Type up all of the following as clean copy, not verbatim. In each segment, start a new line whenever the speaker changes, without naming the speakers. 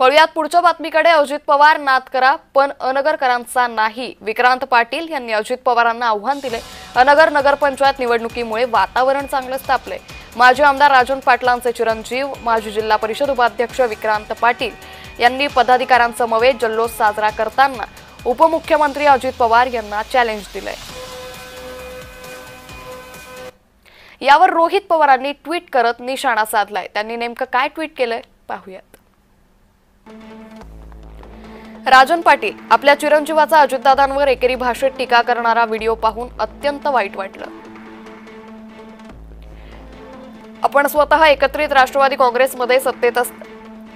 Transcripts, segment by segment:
वळूयात पुढच्या बातमीकडे। अजित पवार नाद करा पण अनगरकरांचा नाही। विक्रांत पाटील यांनी अजित पवारांना आव्हान दिले। अनगर नगरपंचायत निवडणुकीमुळे वातावरण चांगलंच तापले। माजी आमदार राजन पाटलांचे चिरंजीव माजी जिल्हा परिषद उपाध्यक्ष विक्रांत पाटील यांनी पदाधिकाऱ्यांसमवेत जल्लोष साजरा करताना उपमुख्यमंत्री अजित पवार यांना चॅलेंज दिले। यावर रोहित पवारांनी ट्विट करत निशाणा साधलाय। त्यांनी नेमकं काय ट्विट केलंय पाहूयात। राजन पाटील आपल्या चिरंजीवाचा अजितदादांवर एकेरी भाषेत टीका करणारा व्हिडिओ पाहून अत्यंत वाईट वाटलं। आपण स्वतः एकत्रित राष्ट्रवादी काँग्रेसमध्ये सत्तेत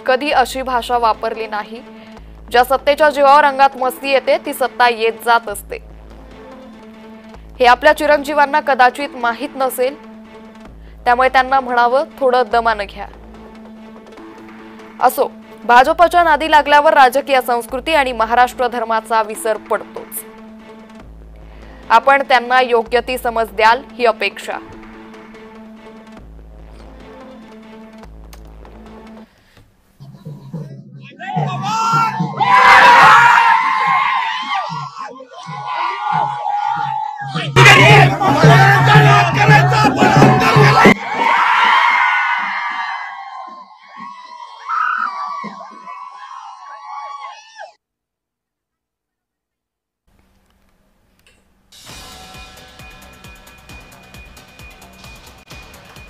कधी अशी भाषा वापरली नाही। ज्या सत्तेच्या जीवावर अंगात मस्ती येते ती सत्ता येत जात असते। हे आपल्या चिरंजीवांना कदाचित माहित नसेल, त्यामुळे त्यांना म्हणावं थोडं दमानं घ्या। असो, भाजपच्या नादी लागल्यावर राजकीय संस्कृती आणि महाराष्ट्र धर्माचा विसर पडतोच। आपण त्यांना योग्य ती समज द्याल ही अपेक्षा।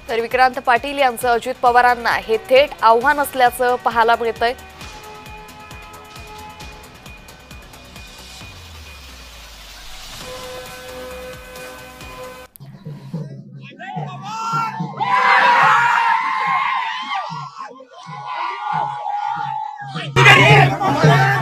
तर विक्रांत पाटील यांचं अजित पवारांना हे थेट आव्हान असल्याचं पाहायला मिळतंय।
Come on!